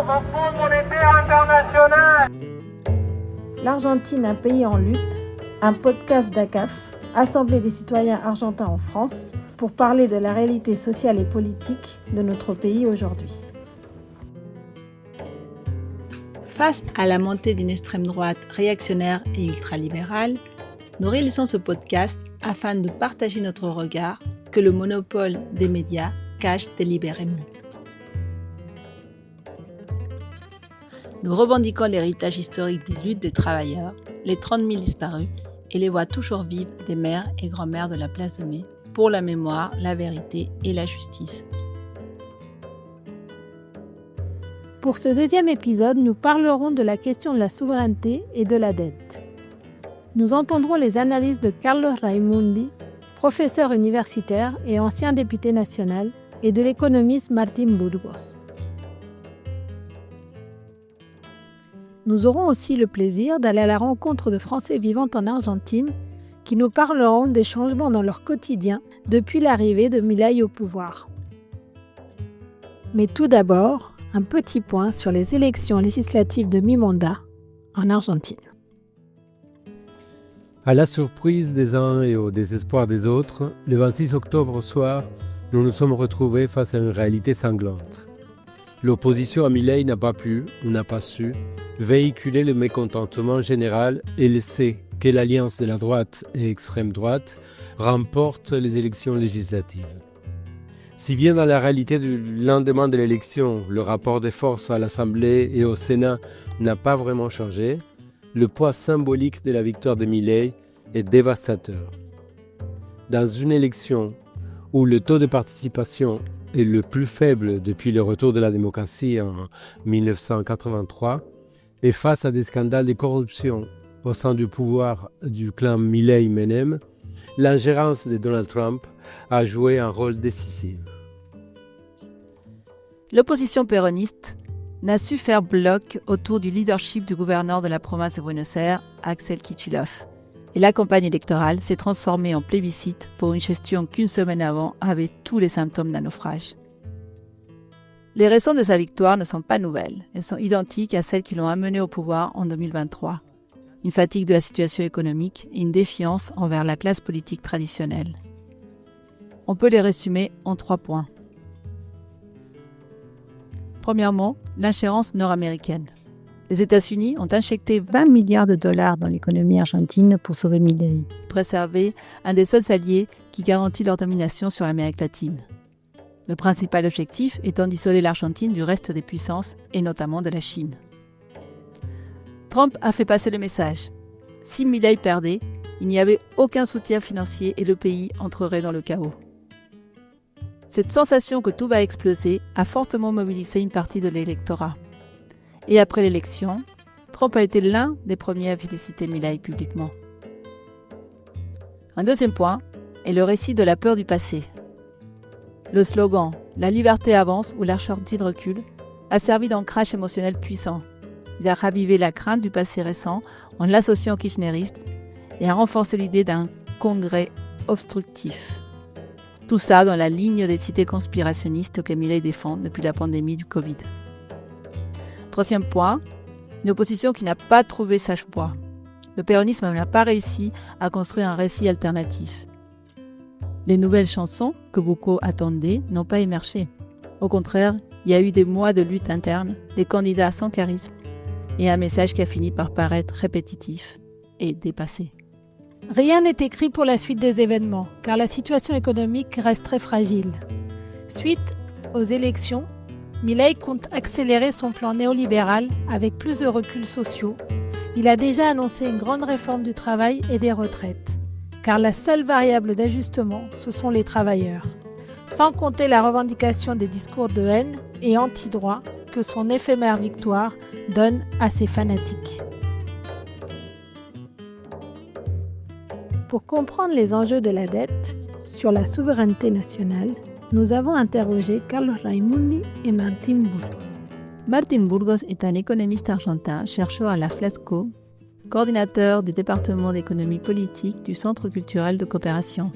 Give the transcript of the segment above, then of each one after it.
au Fonds monétaire international. L'Argentine, un pays en lutte, un podcast d'ACAF, Assemblée des citoyens argentins en France, pour parler de la réalité sociale et politique de notre pays aujourd'hui. Face à la montée d'une extrême droite réactionnaire et ultralibérale, nous réalisons ce podcast afin de partager notre regard que le monopole des médias cache délibérément. Nous revendiquons l'héritage historique des luttes des travailleurs, les 30 000 disparus et les voix toujours vives des mères et grands-mères de la place de Mai pour la mémoire, la vérité et la justice. Pour ce deuxième épisode, nous parlerons de la question de la souveraineté et de la dette. Nous entendrons les analyses de Carlos Raimundi, professeur universitaire et ancien député national, et de l'économiste Martín Burgos. Nous aurons aussi le plaisir d'aller à la rencontre de Français vivant en Argentine qui nous parleront des changements dans leur quotidien depuis l'arrivée de Milei au pouvoir. Mais tout d'abord, un petit point sur les élections législatives de mi-mandat en Argentine. À la surprise des uns et au désespoir des autres, le 26 octobre au soir, nous nous sommes retrouvés face à une réalité sanglante. L'opposition à Milei n'a pas pu, ou n'a pas su, véhiculer le mécontentement général et laisser que l'alliance de la droite et extrême droite remporte les élections législatives. Si bien dans la réalité du lendemain de l'élection, le rapport des forces à l'Assemblée et au Sénat n'a pas vraiment changé, le poids symbolique de la victoire de Milei est dévastateur. Dans une élection où le taux de participation est le plus faible depuis le retour de la démocratie en 1983, et face à des scandales de corruption au sein du pouvoir du clan Milei-Menem, l'ingérence de Donald Trump a joué un rôle décisif. L'opposition péroniste n'a su faire bloc autour du leadership du gouverneur de la province de Buenos Aires, Axel Kicillof, et la campagne électorale s'est transformée en plébiscite pour une gestion qu'une semaine avant avait tous les symptômes d'un naufrage. Les raisons de sa victoire ne sont pas nouvelles, elles sont identiques à celles qui l'ont amené au pouvoir en 2023. Une fatigue de la situation économique et une défiance envers la classe politique traditionnelle. On peut les résumer en 3 points. Premièrement, l'ingérence nord-américaine. Les États-Unis ont injecté 20 milliards de dollars dans l'économie argentine pour sauver Milei, préserver un des seuls alliés qui garantit leur domination sur l'Amérique latine. Le principal objectif étant d'isoler l'Argentine du reste des puissances et notamment de la Chine. Trump a fait passer le message. Si Milei perdait, il n'y avait aucun soutien financier et le pays entrerait dans le chaos. Cette sensation que tout va exploser a fortement mobilisé une partie de l'électorat. Et après l'élection, Trump a été l'un des premiers à féliciter Milei publiquement. Un deuxième point est le récit de la peur du passé. Le slogan « La liberté avance » ou « l'Argentine recule » a servi d'ancrage émotionnel puissant. Il a ravivé la crainte du passé récent en l'associant au kirchnérisme et a renforcé l'idée d'un congrès obstructif. Tout ça dans la ligne des cités conspirationnistes que Milei défend depuis la pandémie du Covid. Troisième point, une opposition qui n'a pas trouvé sa voie. Le péronisme n'a pas réussi à construire un récit alternatif. Les nouvelles chansons que beaucoup attendaient n'ont pas émergé. Au contraire, il y a eu des mois de lutte interne, des candidats sans charisme et un message qui a fini par paraître répétitif et dépassé. Rien n'est écrit pour la suite des événements, car la situation économique reste très fragile. Suite aux élections, Milei compte accélérer son plan néolibéral avec plus de reculs sociaux. Il a déjà annoncé une grande réforme du travail et des retraites, car la seule variable d'ajustement, ce sont les travailleurs. Sans compter la revendication des discours de haine et anti-droit que son éphémère victoire donne à ses fanatiques. Pour comprendre les enjeux de la dette sur la souveraineté nationale, nous avons interrogé Carlos Raimundi et Martín Burgos. Martín Burgos est un économiste argentin, chercheur à la Flasco, coordinateur du département d'économie politique du Centre culturel de coopération,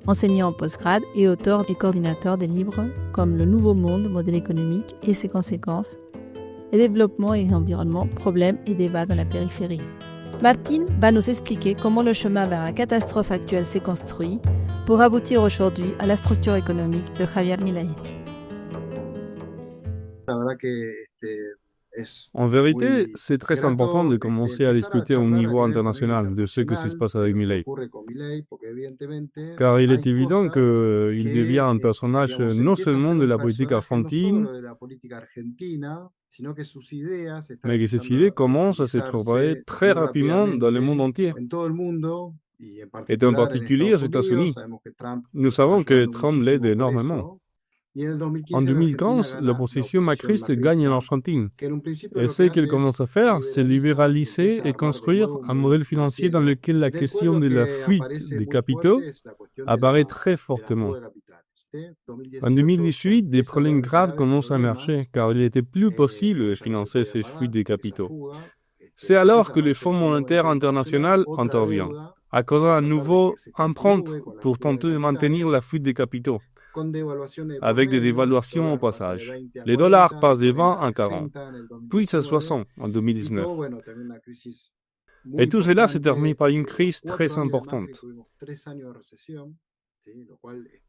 enseignant en postgrad et auteur et coordinateur des livres comme Le Nouveau Monde, modèle économique et ses conséquences, et développement et environnement, problèmes et débats dans la périphérie. Martín va nous expliquer comment le chemin vers la catastrophe actuelle s'est construit pour aboutir aujourd'hui à la structure économique de Javier Milei. En vérité, c'est très important de commencer à discuter au niveau international de ce qui se passe avec Milei, car il est évident qu'il devient un personnage non seulement de la politique argentine, mais que ses idées commencent à se propager très rapidement dans le monde entier, et en particulier aux États-Unis. Nous savons que Trump l'aide énormément. En 2015, l'opposition macriste gagne en Argentine. Et ce qu'elle commence à faire, c'est libéraliser et construire un modèle financier dans lequel la question de la fuite des capitaux apparaît très fortement. En 2018, des problèmes graves commencent à émerger, car il n'était plus possible de financer ces fuites des capitaux. C'est alors que le Fonds monétaire international intervient, accordant à nouveau emprunt pour tenter de maintenir la fuite des capitaux, avec des dévaluations au passage. Le dollar passe de 20 à 40, puis à 60 en 2019. Et tout cela se termine par une crise très importante.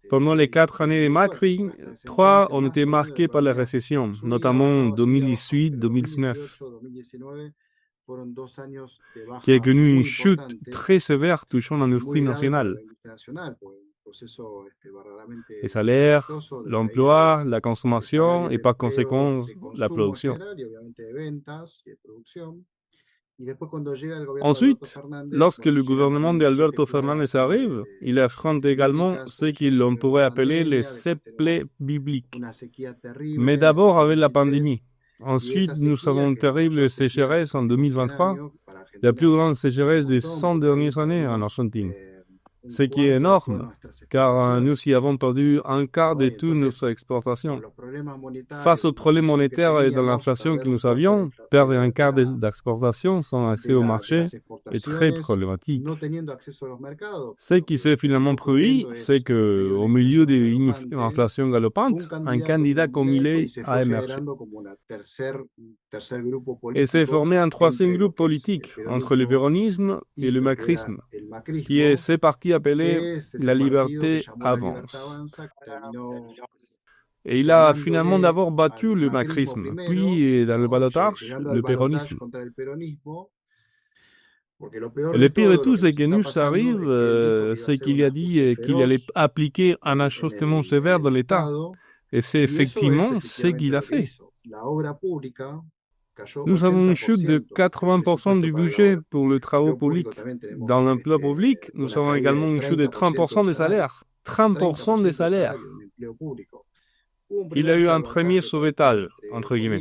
Pendant les 4 années de Macri, 3 ont été marquées par la récession, notamment 2018-2019, qui a connu une chute très sévère touchant l'industrie nationale. Les salaires, l'emploi, la consommation et par conséquent la production. Ensuite, lorsque le gouvernement d'Alberto Fernández arrive, il affronte également ce qu'on pourrait appeler les 7 plaies bibliques. Mais d'abord avec la pandémie. Ensuite, nous avons une terrible sécheresse en 2023, la plus grande sécheresse des 100 dernières années en Argentine. Ce qui est énorme, car nous y avons perdu un quart de toutes nos exportations. Face aux problèmes monétaires et de l'inflation que nous avions, perdre un quart d'exportations sans accès au marché est très problématique. Ce qui s'est finalement produit, c'est qu'au milieu d'une inflation galopante, un candidat comme Milei a émergé. Et s'est formé un troisième groupe politique entre le péronisme et le macrisme, qui est ce parti appelé La Liberté Avance. Et il a finalement d'abord battu le macrisme, puis dans le ballottage, le péronisme. Et le pire de tout, c'est que nous arrive, c'est qu'il a dit qu'il allait appliquer un ajustement sévère de l'État. Et c'est effectivement ce qu'il a fait. Nous avons une chute de 80% du budget pour les travaux publics. Dans l'emploi public, nous avons également une chute de 30% des salaires. 30% des salaires. Il a eu un premier sauvetage, entre guillemets,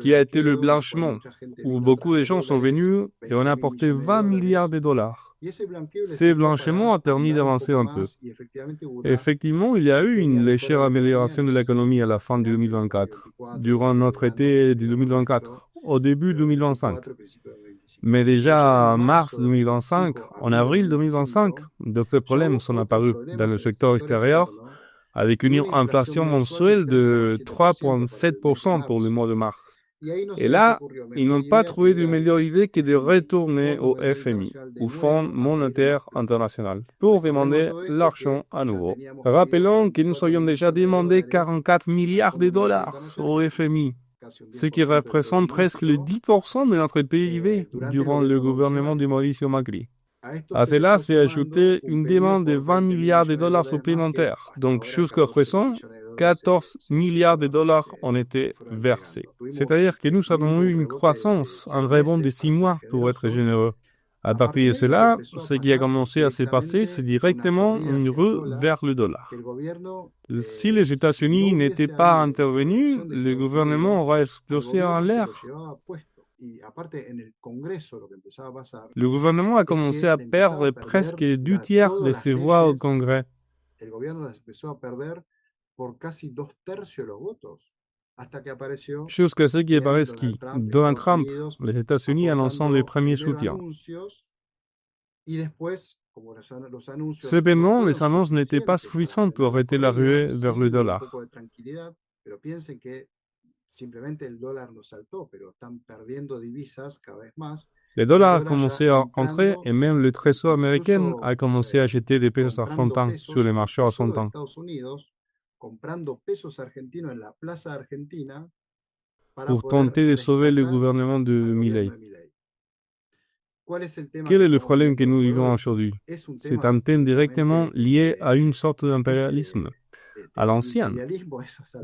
qui a été le blanchiment, où beaucoup de gens sont venus et ont apporté 20 milliards de dollars. Ce blanchiment a permis d'avancer un peu. Effectivement, il y a eu une légère amélioration de l'économie à la fin de 2024, durant notre été de 2024, au début 2025. Mais déjà en mars 2025, en avril 2025, d'autres problèmes sont apparus dans le secteur extérieur, avec une inflation mensuelle de 3,7% pour le mois de mars. Et là, ils n'ont pas trouvé de meilleure idée que de retourner au FMI, au Fonds monétaire international, pour demander l'argent à nouveau. Rappelons que nous avions déjà demandé 44 milliards de dollars au FMI, ce qui représente presque le 10% de notre PIB durant le gouvernement de Mauricio Macri. À cela s'est ajouté une demande de 20 milliards de dollars supplémentaires. Donc jusqu'à présent, 14 milliards de dollars ont été versés. C'est-à-dire que nous avons eu une croissance, un rebond de 6 mois pour être généreux. À partir de cela, ce qui a commencé à se passer, c'est directement une rue vers le dollar. Si les États-Unis n'étaient pas intervenus, le gouvernement aurait explosé en l'air. Le gouvernement a commencé à perdre presque 2/3 de ses voix au Congrès. Jusqu'à ce qu'il apparaisse qui Donald Trump, les États-Unis annonçant les premiers soutiens. Cependant, les annonces n'étaient pas suffisantes pour arrêter la ruée vers le dollar. Les dollars ont commencé à entrer et même le Trésor américain a commencé à acheter des pesos argentins sur les marchés argentins. Pour tenter de sauver le gouvernement de Milei. Quel est le problème que nous vivons aujourd'hui? C'est un thème directement lié à une sorte d'impérialisme, à l'ancienne,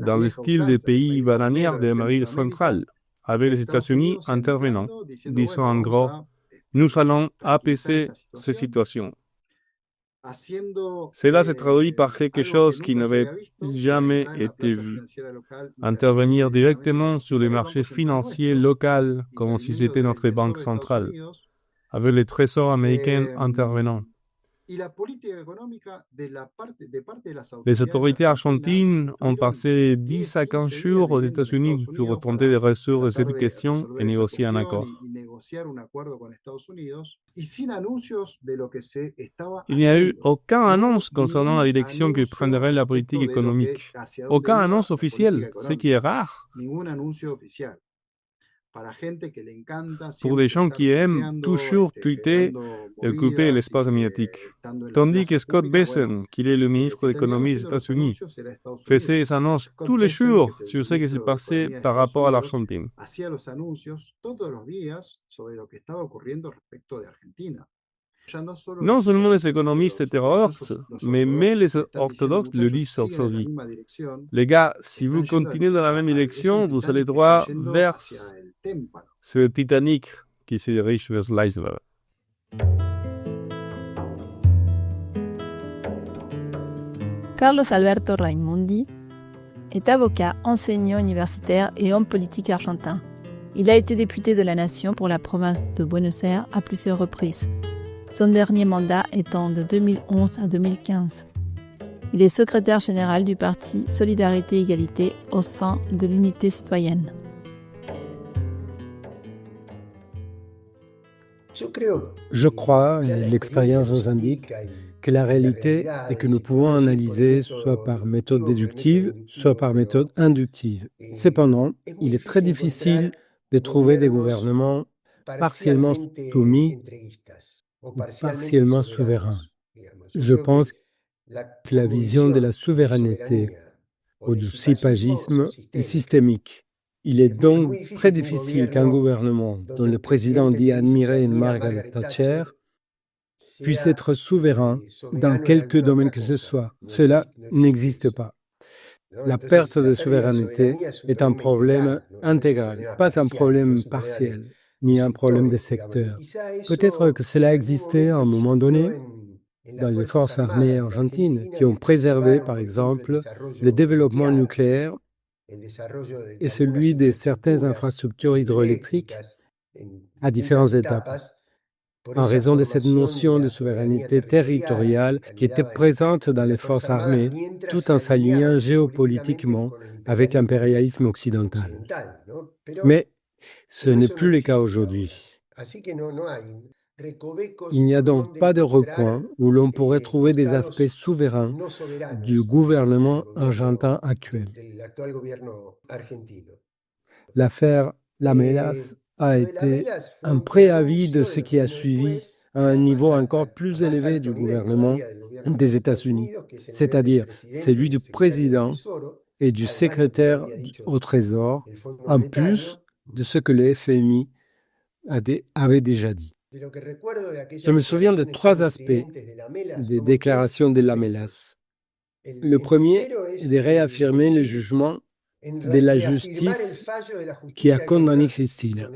dans le style des pays bananières d'Amérique centrale, avec les États-Unis intervenant, disant en gros, nous allons apaiser ces situations. Cela se traduit par quelque chose qui n'avait jamais été vu. Intervenir directement sur les marchés financiers locaux, comme si c'était notre banque centrale, avec le Trésor américain intervenant. Les autorités argentines ont passé 10 à 15 jours aux États-Unis pour tenter de résoudre cette question et négocier un accord. Il n'y a eu aucune annonce concernant la direction que prendrait la politique économique. Aucune annonce officielle, ce qui est rare. Pour des gens qui aiment toujours tweeter et occuper l'espace médiatique. Tandis que Scott Bessent, qui est le ministre de l'économie des États-Unis, faisait des annonces tous les jours sur ce qui se passait par rapport à l'Argentine. Non seulement les économistes hétérodoxes, mais même les orthodoxes le disent aujourd'hui. Les gars, si vous continuez dans la même direction, vous allez droit vers ce Titanic qui se dirige vers l'iceberg. Carlos Alberto Raimundi est avocat, enseignant universitaire et homme politique argentin. Il a été député de la Nation pour la province de Buenos Aires à plusieurs reprises, son dernier mandat étant de 2011 à 2015. Il est secrétaire général du parti Solidarité et Égalité au sein de l'Unité citoyenne. Je crois, et l'expérience nous indique, que la réalité est que nous pouvons analyser soit par méthode déductive, soit par méthode inductive. Cependant, il est très difficile de trouver des gouvernements partiellement soumis ou partiellement souverains. Je pense que la vision de la souveraineté ou du cipagisme est systémique. Il est donc très difficile qu'un gouvernement dont le président dit admirer Margaret Thatcher puisse être souverain dans quelque domaine que ce soit. Cela n'existe pas. La perte de souveraineté est un problème intégral, pas un problème partiel, ni un problème de secteur. Peut-être que cela existait à un moment donné dans les forces armées argentines qui ont préservé, par exemple, le développement nucléaire et celui de certaines infrastructures hydroélectriques à différentes étapes, en raison de cette notion de souveraineté territoriale qui était présente dans les forces armées, tout en s'alignant géopolitiquement avec l'impérialisme occidental. Mais ce n'est plus le cas aujourd'hui. Il n'y a donc pas de recoin où l'on pourrait trouver des aspects souverains du gouvernement argentin actuel. L'affaire Lamelas a été un préavis de ce qui a suivi à un niveau encore plus élevé du gouvernement des États-Unis, c'est-à-dire celui du président et du secrétaire au Trésor, en plus de ce que le FMI avait déjà dit. Je me souviens de 3 aspects des déclarations de Lamelas. Le premier est de réaffirmer le jugement de la justice qui a condamné Cristina.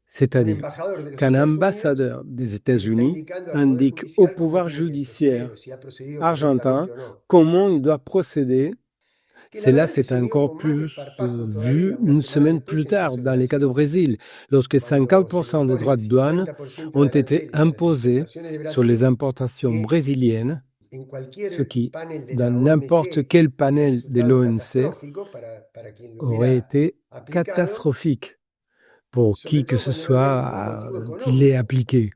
C'est-à-dire qu'un ambassadeur des États-Unis indique au pouvoir judiciaire argentin comment il doit procéder. Cela s'est encore plus vu une semaine plus tard dans le cas du Brésil, lorsque 50% des droits de douane ont été imposés sur les importations brésiliennes, ce qui, dans n'importe quel panel de l'OMC, aurait été catastrophique pour qui que ce soit qui l'ait appliqué.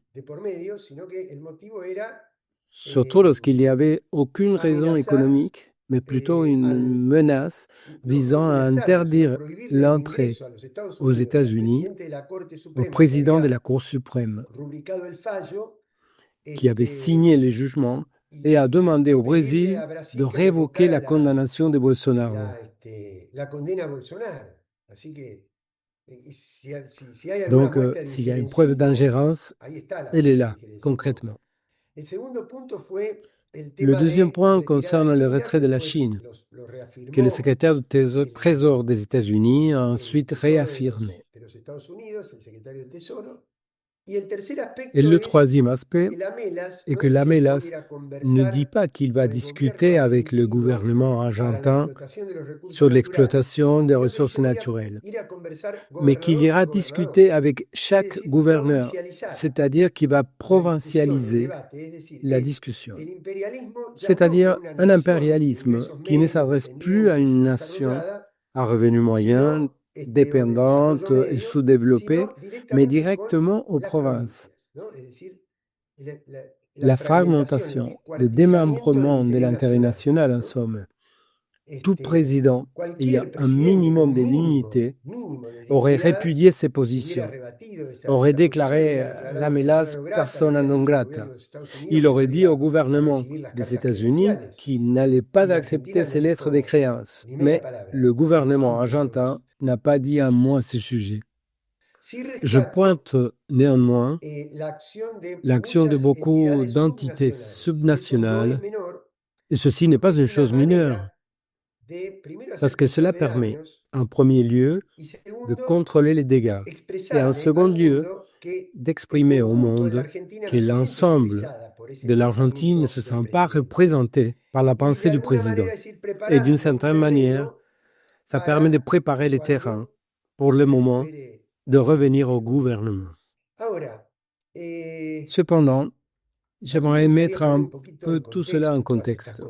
Surtout lorsqu'il n'y avait aucune raison économique, mais plutôt une menace visant à interdire l'entrée aux États-Unis au président de la Cour suprême, qui avait signé les jugements et a demandé au Brésil de révoquer la condamnation de Bolsonaro. Donc, s'il y a une preuve d'ingérence, elle est là, concrètement. Le deuxième point concerne le retrait de la Chine, que le secrétaire du Trésor des États-Unis a ensuite réaffirmé. Et le troisième aspect est que Lamelas ne dit pas qu'il va discuter avec le gouvernement argentin sur l'exploitation des ressources naturelles, mais qu'il ira discuter avec chaque gouverneur, c'est-à-dire qu'il va provincialiser la discussion, c'est-à-dire un impérialisme qui ne s'adresse plus à une nation à revenu moyen, dépendante et sous-développée, mais directement aux provinces. La fragmentation, le démembrement de l'intérêt national, en somme. Tout président ayant un minimum de dignité aurait répudié ces positions, aurait déclaré Lamelas persona non grata. Il aurait dit au gouvernement des États-Unis qu'il n'allait pas accepter ces lettres de créance. Mais le gouvernement argentin n'a pas dit un mot à ce sujet. Je pointe néanmoins l'action de beaucoup d'entités subnationales, et ceci n'est pas une chose mineure, parce que cela permet, en premier lieu, de contrôler les dégâts, et en second lieu, d'exprimer au monde que l'ensemble de l'Argentine ne se sent pas représenté par la pensée du président. Et d'une certaine manière, ça permet de préparer les terrains, pour le moment, de revenir au gouvernement. Cependant, j'aimerais mettre un peu tout cela en contexte,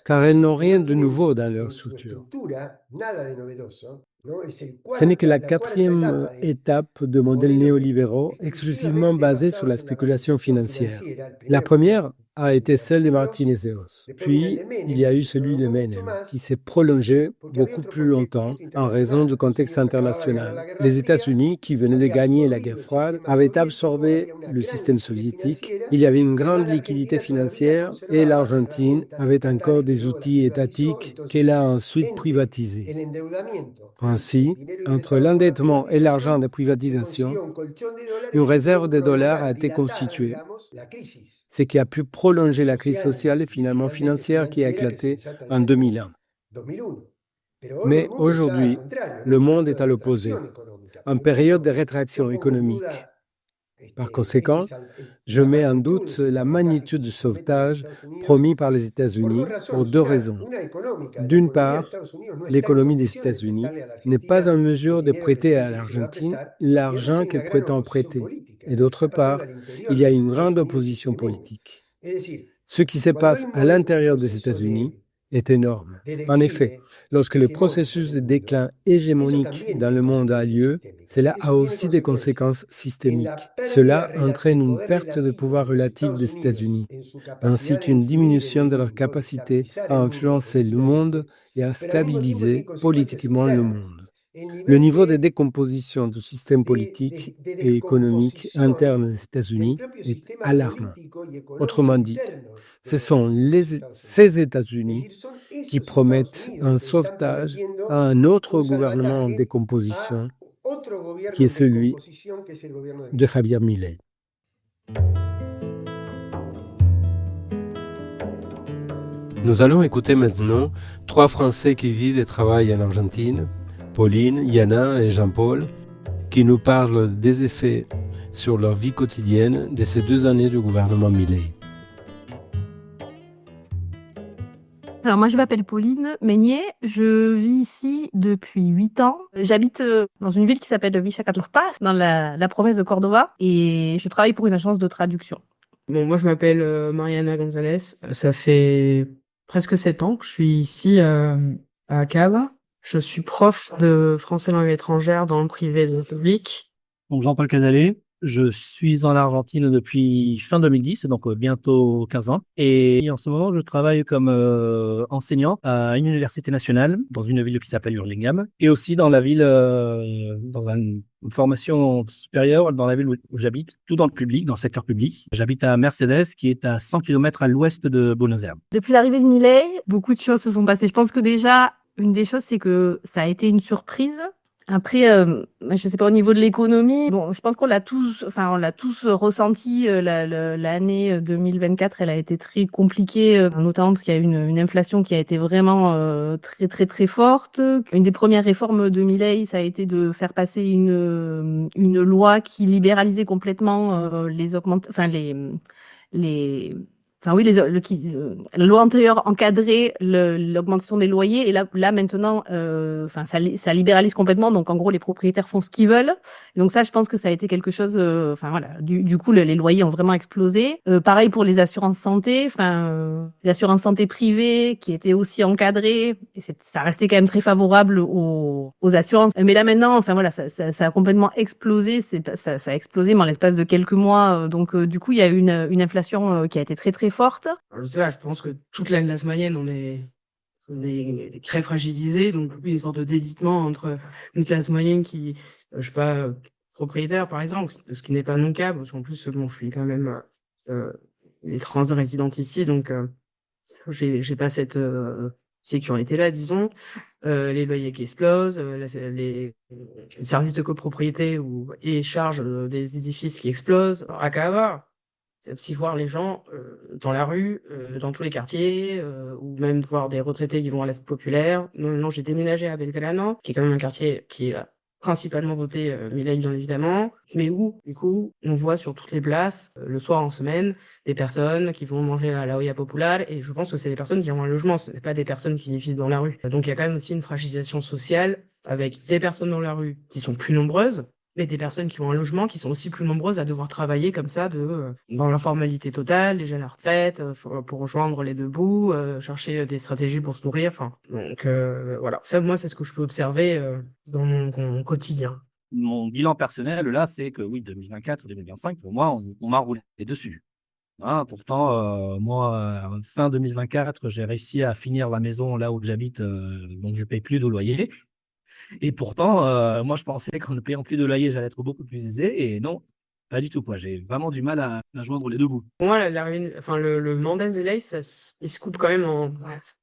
car elles n'ont rien de nouveau dans leur structure. Ce n'est que la quatrième étape de modèles néolibéraux exclusivement basés sur la spéculation financière. La première a été celle de Martínez-Eos. Puis, il y a eu celui de Menem, qui s'est prolongé beaucoup plus longtemps en raison du contexte international. Les États-Unis, qui venaient de gagner la guerre froide, avaient absorbé le système soviétique. Il y avait une grande liquidité financière et l'Argentine avait encore des outils étatiques qu'elle a ensuite privatisés. Ainsi, entre l'endettement et l'argent de privatisation, une réserve de dollars a été constituée, ce qui a pu prolonger la crise sociale et finalement financière qui a éclaté en 2001. Mais aujourd'hui, le monde est à l'opposé, en période de rétraction économique. Par conséquent, je mets en doute la magnitude du sauvetage promis par les États-Unis pour deux raisons. D'une part, l'économie des États-Unis n'est pas en mesure de prêter à l'Argentine l'argent qu'elle prétend prêter. Et d'autre part, il y a une grande opposition politique. Ce qui se passe à l'intérieur des États-Unis est énorme. En effet, lorsque le processus de déclin hégémonique dans le monde a lieu, cela a aussi des conséquences systémiques. Cela entraîne une perte de pouvoir relatif des États-Unis, ainsi qu'une diminution de leur capacité à influencer le monde et à stabiliser politiquement le monde. Le niveau de décomposition du système politique et économique interne des États-Unis est alarmant. Autrement dit, ce sont ces États-Unis qui promettent un sauvetage à un autre gouvernement en décomposition, qui est celui de Javier Milei. Nous allons écouter maintenant 3 Français qui vivent et travaillent en Argentine, Pauline, Yana et Jean-Paul, qui nous parlent des effets sur leur vie quotidienne de ces 2 années du gouvernement Milei. Alors moi je m'appelle Pauline Meignier, je vis ici depuis 8 ans. J'habite dans une ville qui s'appelle Villacaturpaz, dans la province de Córdoba, et je travaille pour une agence de traduction. Bon, moi je m'appelle Mariana Gonzalez, ça fait presque 7 ans que je suis ici à Cava. Je suis prof de français langue étrangère dans le privé et dans le public. Donc Jean-Paul Casalet, Je suis en Argentine depuis fin 2010, donc bientôt 15 ans. Et en ce moment, je travaille comme enseignant à une université nationale dans une ville qui s'appelle Hurlingham, et aussi dans la ville, dans une formation supérieure dans la ville où j'habite, tout dans le public, dans le secteur public. J'habite à Mercedes, qui est à 100 km à l'ouest de Buenos Aires. Depuis l'arrivée de Milei, beaucoup de choses se sont passées. Je pense que déjà, une des choses, c'est que ça a été une surprise. Après, je sais pas, au niveau de l'économie, bon, je pense qu'on l'a tous ressenti. L'année 2024, elle a été très compliquée, notamment parce qu'il y a eu une inflation qui a été vraiment très très très forte. Une des premières réformes de Milei, ça a été de faire passer une loi qui libéralisait complètement la loi antérieure encadrait l'augmentation des loyers, et là maintenant, ça libéralise complètement. Donc en gros, les propriétaires font ce qu'ils veulent. Et donc ça, je pense que ça a été quelque chose. Du coup, les loyers ont vraiment explosé. Pareil pour les assurances santé. Les assurances santé privées qui étaient aussi encadrées. Et ça restait quand même très favorable aux assurances. Mais là maintenant, ça a complètement explosé. Ça a explosé, mais en l'espace de quelques mois. Donc du coup, il y a eu une inflation qui a été très très forte. Alors, je sais pas, je pense que toute la classe moyenne, on est très fragilisé, donc il y a une sorte de délitement entre une classe moyenne qui, je sais pas, propriétaire par exemple, ce qui n'est pas mon cas, parce qu'en plus, bon, je suis quand même étranger résidente ici, donc j'ai pas cette sécurité-là, disons. Les loyers qui explosent, les services de copropriété et charges des édifices qui explosent. Alors, à Cahors, c'est aussi voir les gens dans la rue, dans tous les quartiers, ou même voir des retraités qui vont à l'Est populaire. Non, j'ai déménagé à Belgrano, qui est quand même un quartier qui a principalement voté Milei, bien évidemment, mais où, du coup, on voit sur toutes les places, le soir en semaine, des personnes qui vont manger à la olla popular, et je pense que c'est des personnes qui ont un logement, ce n'est pas des personnes qui vivent dans la rue. Donc il y a quand même aussi une fragilisation sociale, avec des personnes dans la rue qui sont plus nombreuses, mais des personnes qui ont un logement qui sont aussi plus nombreuses à devoir travailler comme ça dans l'informalité totale, déjà à la retraite, pour rejoindre les deux bouts, chercher des stratégies pour se nourrir. Donc voilà. Ça, moi, c'est ce que je peux observer dans mon quotidien. Mon bilan personnel, là, c'est que oui, 2024-2025, pour moi, on m'a roulé dessus. Pourtant, moi, fin 2024, j'ai réussi à finir la maison là où j'habite, donc je paye plus de loyer. Et pourtant, moi, je pensais qu'en ne payant plus de loyer, j'allais être beaucoup plus aisé. Et non, pas du tout, quoi. J'ai vraiment du mal à joindre les deux bouts. Pour moi, le mandat de Milei, il se coupe quand même en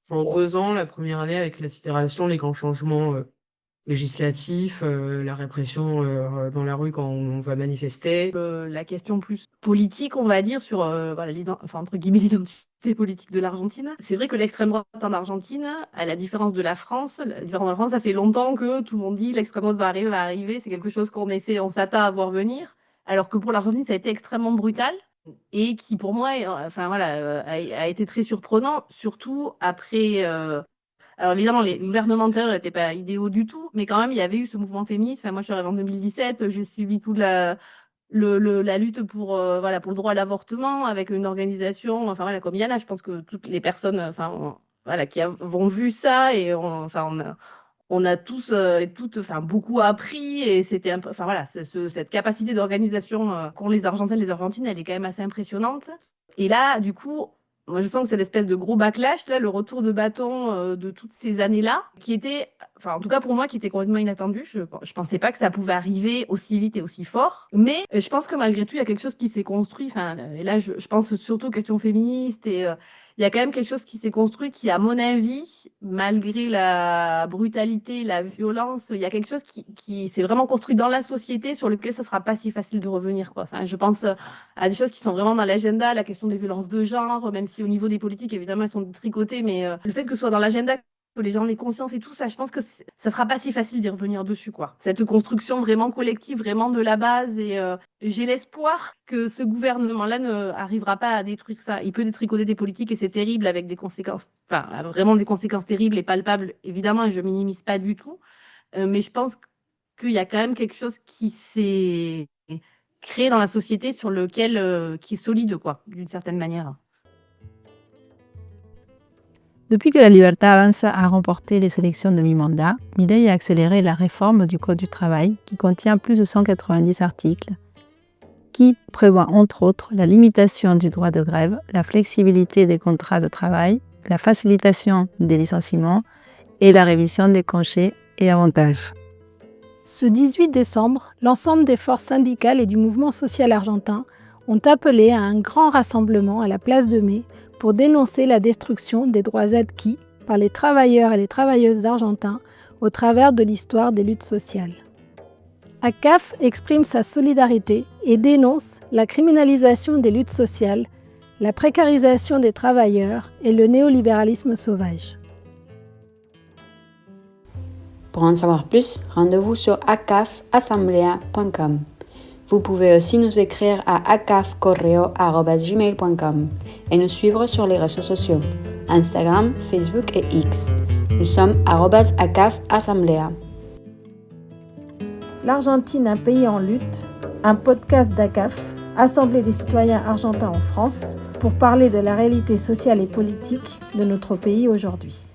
2 ans, la première année, avec la sidération, les grands changements législatifs, la répression dans la rue quand on va manifester. La question plus politique, on va dire, sur entre guillemets l'identité politique de l'Argentine. C'est vrai que l'extrême droite en Argentine, à la différence de la France, ça fait longtemps que tout le monde dit l'extrême droite va arriver. C'est quelque chose on s'attend à voir venir. Alors que pour l'Argentine, ça a été extrêmement brutal. Et qui pour moi a été très surprenant, surtout après alors évidemment, les gouvernements antérieurs n'étaient pas idéaux du tout, mais quand même, il y avait eu ce mouvement féministe. Moi, je suis arrivée en 2017, j'ai suivi toute la lutte pour le droit à l'avortement avec une organisation, comme Yana. Je pense que toutes les personnes, qui avons vu ça, et on a tous et toutes, beaucoup appris, et c'était un peu, cette capacité d'organisation qu'ont les Argentins et les Argentines, elle est quand même assez impressionnante. Et là, du coup, moi, je sens que c'est l'espèce de gros backlash, là, le retour de bâton de toutes ces années-là, qui était, en tout cas pour moi, qui était complètement inattendu. Je pensais pas que ça pouvait arriver aussi vite et aussi fort. Mais je pense que malgré tout, il y a quelque chose qui s'est construit. Et là, je pense surtout aux questions féministes, et il y a quand même quelque chose qui s'est construit qui, à mon avis, malgré la brutalité, la violence, il y a quelque chose qui s'est vraiment construit dans la société, sur lequel ça sera pas si facile de revenir, quoi. Je pense à des choses qui sont vraiment dans l'agenda, la question des violences de genre, même si au niveau des politiques, évidemment, elles sont tricotées, mais le fait que ce soit dans l'agenda, que les gens aient conscience et tout ça, je pense que ça sera pas si facile d'y revenir dessus, quoi. Cette construction vraiment collective, vraiment de la base, et j'ai l'espoir que ce gouvernement-là ne arrivera pas à détruire ça. Il peut détricoter des politiques, et c'est terrible, avec des conséquences, vraiment des conséquences terribles et palpables, évidemment, et je minimise pas du tout, mais je pense qu'il y a quand même quelque chose qui s'est créé dans la société sur lequel, qui est solide, quoi, d'une certaine manière. Depuis que la Libertad Avanza a remporté les élections de mi-mandat, Milei a accéléré la réforme du Code du travail qui contient plus de 190 articles qui prévoit entre autres la limitation du droit de grève, la flexibilité des contrats de travail, la facilitation des licenciements et la révision des congés et avantages. Ce 18 décembre, l'ensemble des forces syndicales et du mouvement social argentin ont appelé à un grand rassemblement à la place de Mai pour dénoncer la destruction des droits acquis par les travailleurs et les travailleuses argentins au travers de l'histoire des luttes sociales. ACAF exprime sa solidarité et dénonce la criminalisation des luttes sociales, la précarisation des travailleurs et le néolibéralisme sauvage. Pour en savoir plus, rendez-vous sur acafassemblea.com. Vous pouvez aussi nous écrire à acafcorreo@gmail.com et nous suivre sur les réseaux sociaux, Instagram, Facebook et X. Nous sommes @acafassemblea. L'Argentine, un pays en lutte, un podcast d'ACAF, Assemblée des citoyens argentins en France, pour parler de la réalité sociale et politique de notre pays aujourd'hui.